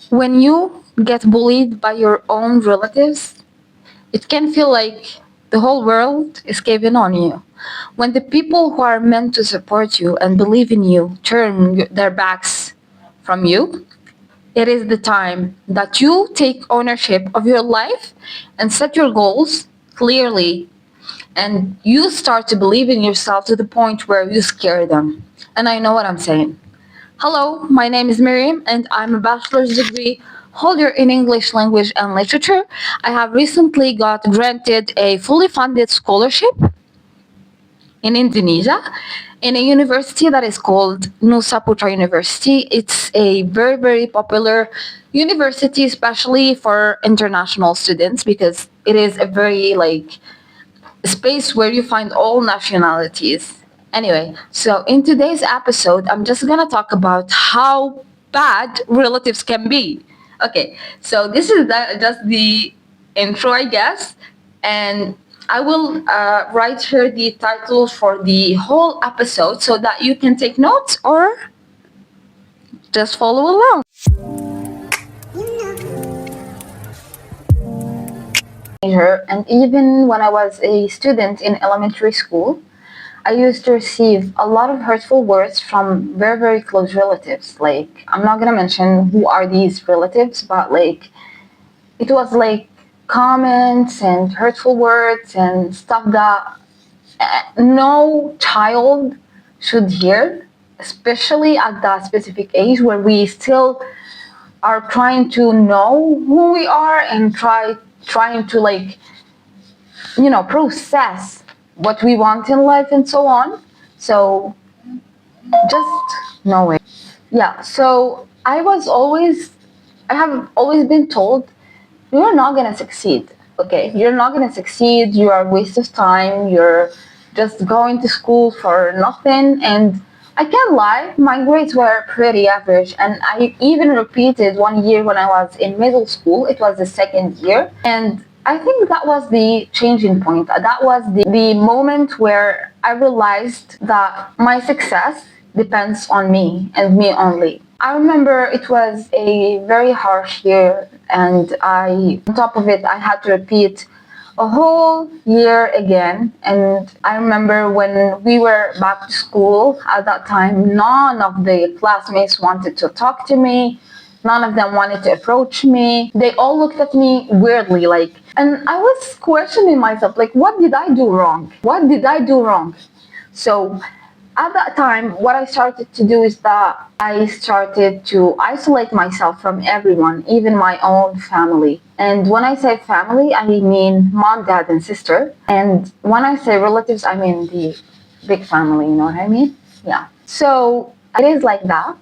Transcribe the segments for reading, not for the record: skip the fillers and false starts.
When you get bullied by your own relatives, it can feel like the whole world is caving on you. When the people who are meant to support you and believe in you turn their backs from you, it is the time that you take ownership of your life and set your goals clearly, and you start to believe in yourself to the point where you scare them. And I know what I'm saying. Hello, my name is Miriam, and I'm a bachelor's degree holder in English language and literature. I have recently got granted a fully funded scholarship in Indonesia in a university that is called Nusa Putra University. It's a very, very popular university, especially for international students, because it is a very space where you find all nationalities. Anyway, so in today's episode, I'm just gonna talk about how bad relatives can be. Okay, so this is just the intro, I guess, and I will write here the title for the whole episode so that you can take notes or just follow along. And even when I was a student in elementary school, I used to receive a lot of hurtful words from very, very close relatives. Like, I'm not gonna mention who are these relatives, but it was like comments and hurtful words and stuff that no child should hear, especially at that specific age where we still are trying to know who we are and trying to process what we want in life and so on. So just know it. Yeah, so I have always been told, you're not gonna succeed, okay? You're not gonna succeed, you are a waste of time, you're just going to school for nothing. And I can't lie, my grades were pretty average, and I even repeated one year when I was in middle school. It was the second year, and I think that was the changing point. That was the moment where I realized that my success depends on me and me only. I remember it was a very harsh year, and on top of it, I had to repeat a whole year again. And I remember when we were back to school at that time, none of the classmates wanted to talk to me. None of them wanted to approach me. They all looked at me weirdly, and I was questioning myself, like, what did I do wrong? What did I do wrong? So at that time, what I started to do is that I started to isolate myself from everyone, even my own family. And when I say family, I mean mom, dad, and sister. And when I say relatives, I mean the big family, you know what I mean? Yeah. So it is like that.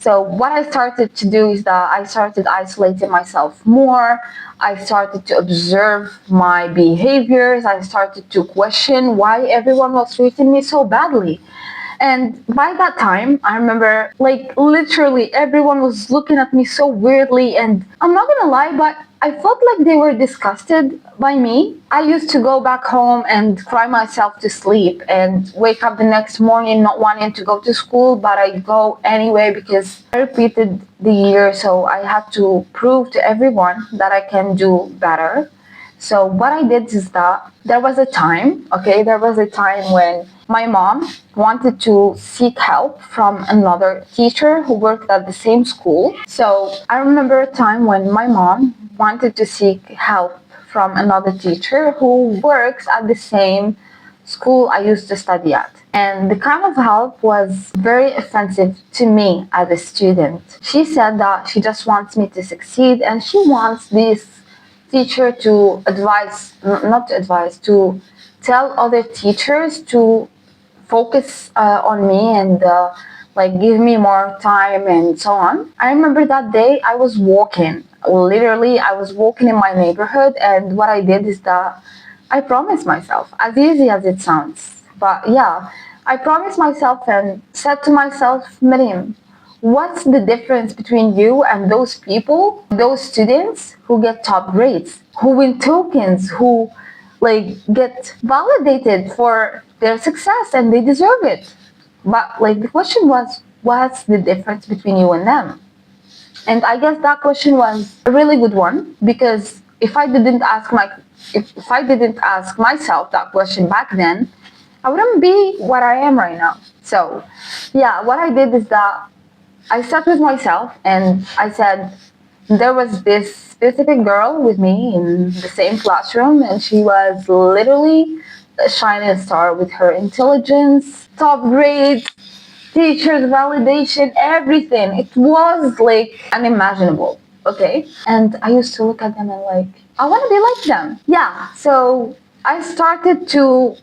So what I started to do is that I started isolating myself more. I started to observe my behaviors. I started to question why everyone was treating me so badly. And by that time, I remember, literally everyone was looking at me so weirdly. And I'm not gonna lie, but I felt like they were disgusted by me. I used to go back home and cry myself to sleep and wake up the next morning not wanting to go to school, but I go anyway because I repeated the year, so I had to prove to everyone that I can do better. So what I did is that there was a time, when my mom wanted to seek help from another teacher who worked at the same school. So I remember a time when my mom wanted to seek help from another teacher who works at the same school I used to study at. And the kind of help was very offensive to me as a student. She said that she just wants me to succeed, and she wants this teacher to not to advise, to tell other teachers to focus on me and give me more time and so on. I remember that day I was walking. Literally, I was walking in my neighborhood, and what I did is that I promised myself, as easy as it sounds, but yeah, I promised myself and said to myself, Miriam, what's the difference between you and those people, those students who get top grades, who win tokens, who get validated for their success and they deserve it? But the question was, what's the difference between you and them? And I guess that question was a really good one, because if I didn't ask myself that question back then, I wouldn't be what I am right now. So, yeah, what I did is that I sat with myself and I said, there was this specific girl with me in the same classroom, and she was literally a shining star with her intelligence, top grades, teachers, validation, everything. It was like unimaginable. Okay. And I used to look at them and like, I want to be like them. Yeah. So I started to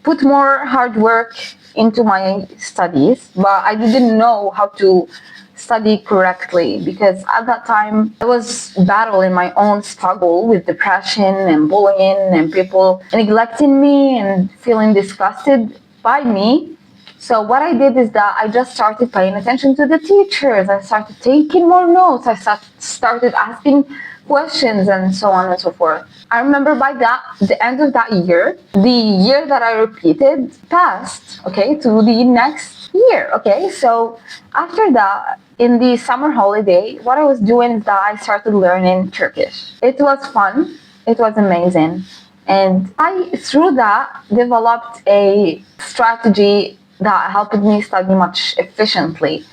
put more hard work into my studies, but I didn't know how to study correctly, because at that time I was battling my own struggle with depression and bullying and people neglecting me and feeling disgusted by me. So what I did is that I just started paying attention to the teachers. I started taking more notes. I started asking questions and so on and so forth. I remember by the end of that year, the year that I repeated passed, okay, to the next year, okay? So after that, in the summer holiday, what I was doing is that I started learning Turkish. It was fun. It was amazing. And I, through that, developed a strategy that helped me study much efficiently.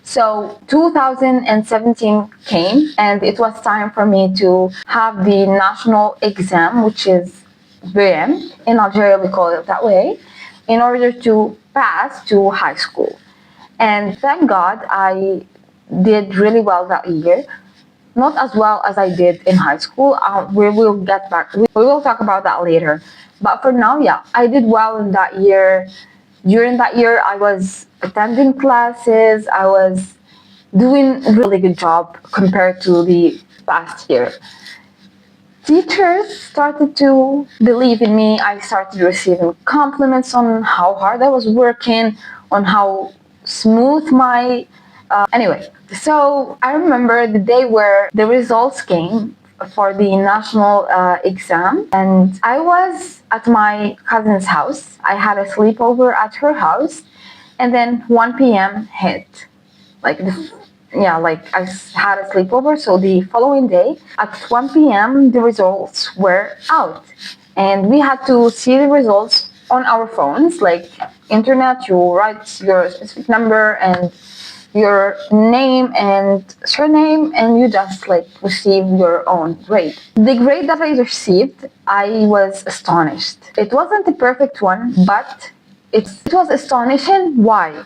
So 2017 came, and it was time for me to have the national exam, which is BM. In Algeria, we call it that way, in order to pass to high school. And thank God I did really well that year. Not as well as I did in high school. We will get back. We will talk about that later. But for now, yeah, I did well in that year. During that year, I was attending classes. I was doing a really good job compared to the past year. Teachers started to believe in me. I started receiving compliments on how hard I was working, on how smooth my anyway, so I remember the day where the results came for the national exam, and I was at my cousin's house. I had a sleepover at her house, and then 1 p.m. hit. Like yeah, like I had a sleepover. So the following day at 1 p.m. the results were out, and we had to see the results on our phones, like internet. You write your specific number and your name and surname, and you just like receive your own grade. The grade that I received, I was astonished. It wasn't a perfect one, but it was astonishing. Why?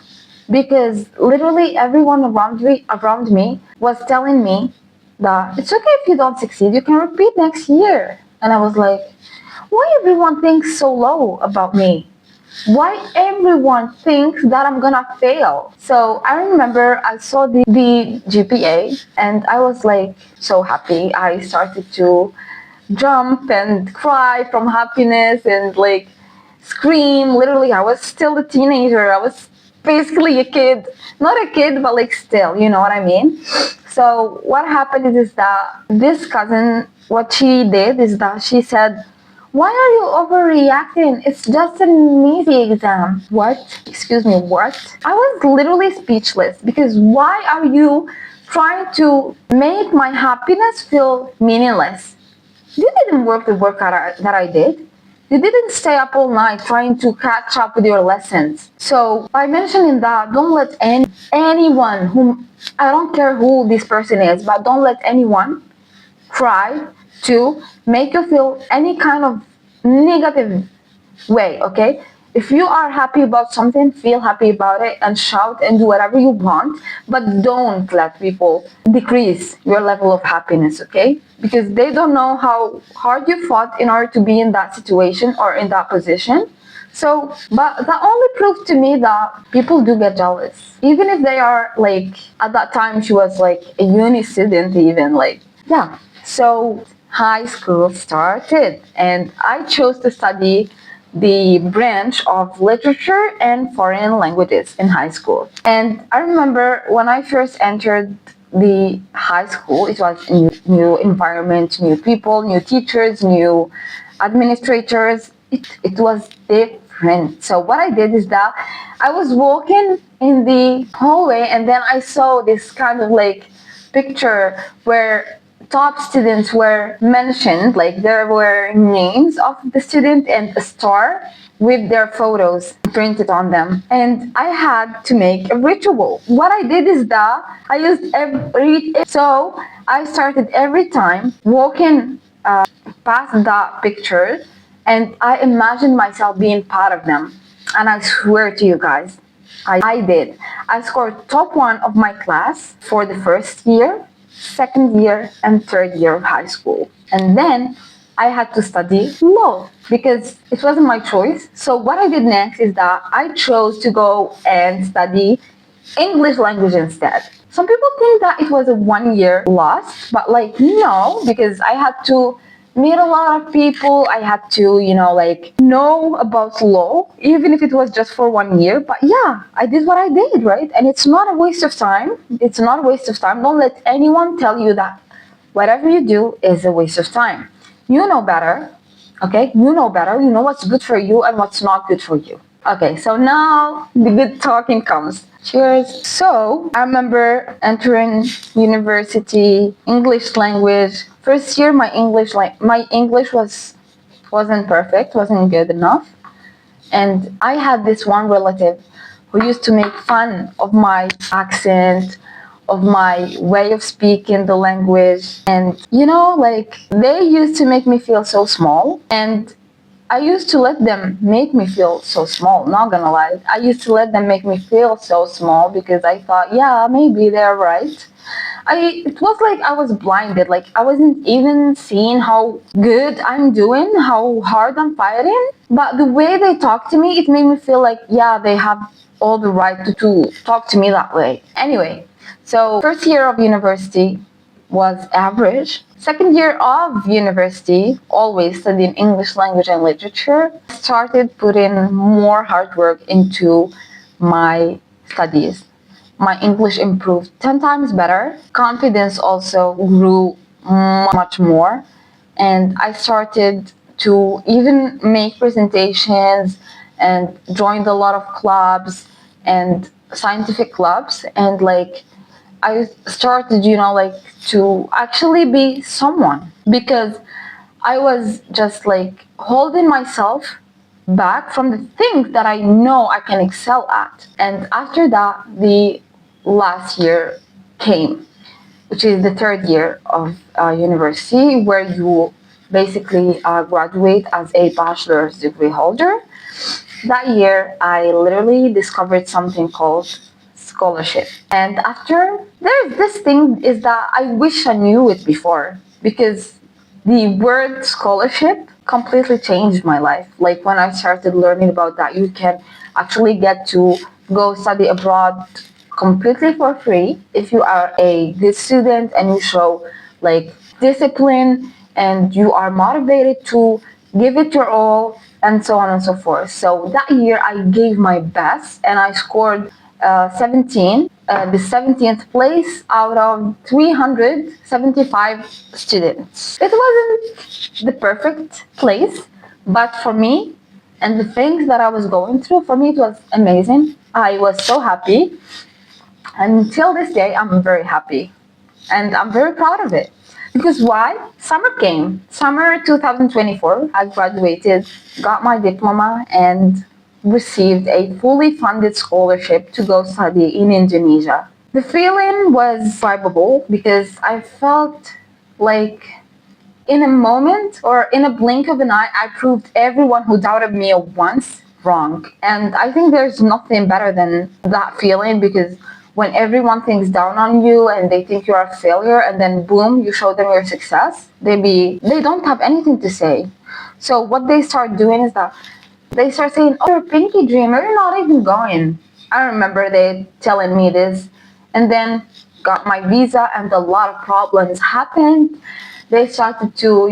Because literally everyone around me was telling me that it's okay if you don't succeed, you can repeat next year. And I was like, why everyone thinks so low about me? Why everyone thinks that I'm gonna fail? So I remember I saw the GPA, and I was like so happy. I started to jump and cry from happiness and like scream. Literally, I was still a teenager. I was basically a kid. Not a kid, but like still, you know what I mean? So what happened is that this cousin, what she did is that she said, why are you overreacting? It's just an easy exam. What? Excuse me, what? I was literally speechless, because why are you trying to make my happiness feel meaningless? You didn't work the work that I did. You didn't stay up all night trying to catch up with your lessons. So by mentioning that, don't let anyone whom, I don't care who this person is, but don't let anyone try to make you feel any kind of negative way, okay? If you are happy about something, feel happy about it and shout and do whatever you want, but don't let people decrease your level of happiness, okay? Because they don't know how hard you fought in order to be in that situation or in that position. So, but that only proved to me that people do get jealous. Even if they are like, at that time she was like a uni student even, like, yeah. So high school started, and I chose to study the branch of literature and foreign languages in high school. And I remember when I first entered the high school, it was a new environment, new people, new teachers, new administrators. It was different. So what I did is that I was walking in the hallway, and then I saw this kind of like picture where top students were mentioned, like there were names of the student and a star with their photos printed on them. And I had to make a ritual. What I did is that I used so I started every time walking past that picture, and I imagined myself being part of them. And I swear to you guys, I did. I scored top one of my class for the first year, second year, and third year of high school. And then I had to study law because it wasn't my choice. So what I did next is that I chose to go and study English language instead. Some people think that it was a 1 year loss, but like no, because I had to meet a lot of people. I had to, like know about law, even if it was just for 1 year. But yeah, I did what I did, right? And it's not a waste of time. It's not a waste of time. Don't let anyone tell you that whatever you do is a waste of time. You know better, okay? You know better. You know what's good for you and what's not good for you. Okay, so now the good talking comes. Cheers. So I remember entering university, English language. First year, my English wasn't perfect, wasn't good enough, and I had this one relative who used to make fun of my accent, of my way of speaking the language, and like they used to make me feel so small, and I used to let them make me feel so small, not gonna lie. I used to let them make me feel so small because I thought, yeah, maybe they're right. It was like I was blinded, like I wasn't even seeing how good I'm doing, how hard I'm fighting. But the way they talked to me, it made me feel like, yeah, they have all the right to talk to me that way. Anyway, so first year of university was average. Second year of university, always studying English language and literature, started putting more hard work into my studies. My English improved 10 times better. Confidence also grew much more. And I started to even make presentations and joined a lot of clubs and scientific clubs. And like, I started, like to actually be someone because I was just like holding myself back from the things that I know I can excel at. And after that, the last year came, which is the third year of university, where you basically graduate as a bachelor's degree holder. That year, I literally discovered something called scholarship. And after, there's this thing is that I wish I knew it before because the word scholarship completely changed my life. Like when I started learning about that, you can actually get to go study abroad completely for free if you are a good student and you show like discipline and you are motivated to give it your all and so on and so forth. So that year I gave my best and I scored 17, the 17th place out of 375 students. It wasn't the perfect place, but for me and the things that I was going through, for me it was amazing. I was so happy. Until this day, I'm very happy and I'm very proud of it. Because why? Summer came. Summer 2024, I graduated, got my diploma, and received a fully funded scholarship to go study in Indonesia. The feeling was indescribable because I felt like in a moment or in a blink of an eye, I proved everyone who doubted me once wrong. And I think there's nothing better than that feeling because when everyone thinks down on you and they think you're a failure and then boom, you show them your success, they don't have anything to say. So what they start doing is that they start saying, oh, you're a pinky dreamer, you're not even going. I remember they telling me this and then got my visa and a lot of problems happened. They started to,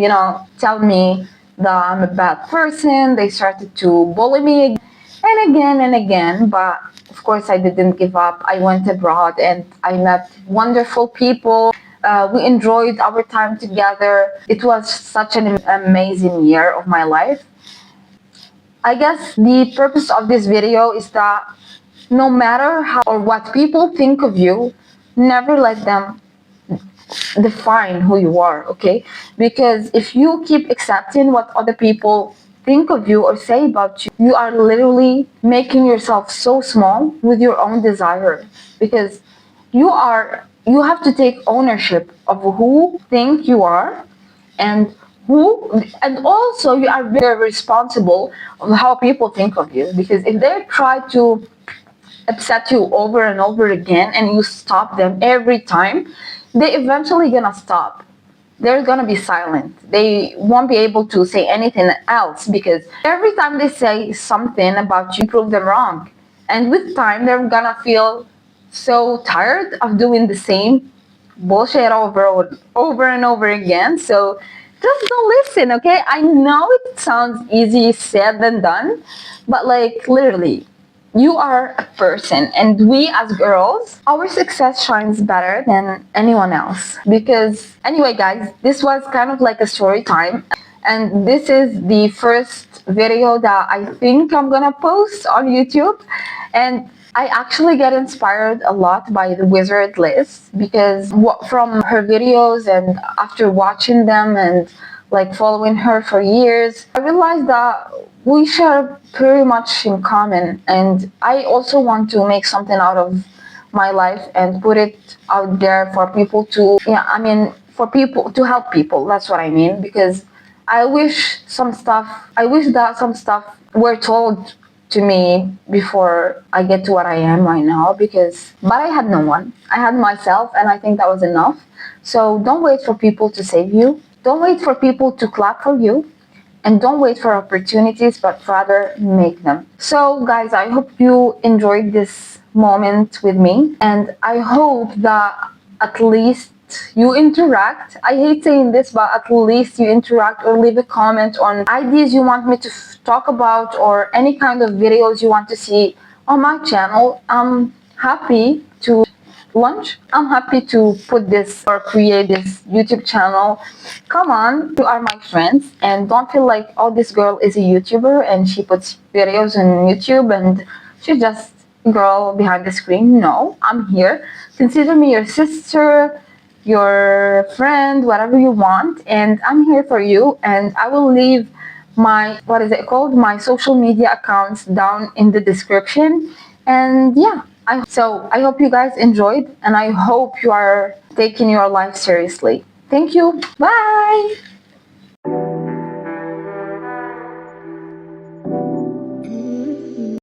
tell me that I'm a bad person. They started to bully me and again and again. But of course, I didn't give up. I went abroad and I met wonderful people. We enjoyed our time together. It was such an amazing year of my life. I guess the purpose of this video is that no matter how or what people think of you, never let them define who you are, okay? Because if you keep accepting what other people think of you or say about you, you are literally making yourself so small with your own desire. Because you have to take ownership of who think you are, and and also you are very responsible of how people think of you. Because if they try to upset you over and over again and you stop them every time, they eventually gonna stop. They're gonna be silent. They won't be able to say anything else, because every time they say something about you, prove them wrong. And with time, they're gonna feel so tired of doing the same bullshit over and over again. So just don't listen, okay? I know it sounds easy said than done, but like literally, you are a person, and we as girls, our success shines better than anyone else. Because anyway, guys, this was kind of like a story time, and this is the first video that I think I'm gonna post on YouTube. And I actually get inspired a lot by the Wizard Liz, because from her videos, and after watching them and like following her for years, I realized that we share pretty much in common. And I also want to make something out of my life and put it out there for people to, yeah, I mean, for people to help people. That's what I mean. Because I wish that some stuff were told to me before I get to what I am right now. But I had no one. I had myself, and I think that was enough. So don't wait for people to save you. Don't wait for people to clap for you. And don't wait for opportunities, but rather make them. So, guys, I hope you enjoyed this moment with me. And I hope that at least you interact. I hate saying this, but at least you interact or leave a comment on ideas you want me to talk about, or any kind of videos you want to see on my channel. I'm happy to lunch. I'm happy to put this or create this YouTube channel. Come on, you are my friends, and don't feel like, oh, this girl is a YouTuber and she puts videos on YouTube and she's just a girl behind the screen. No, I'm here. Consider me your sister, your friend, whatever you want, and I'm here for you. And I will leave my, what is it called, my social media accounts down in the description. And yeah, I hope you guys enjoyed, and I hope you are taking your life seriously. Thank you. Bye.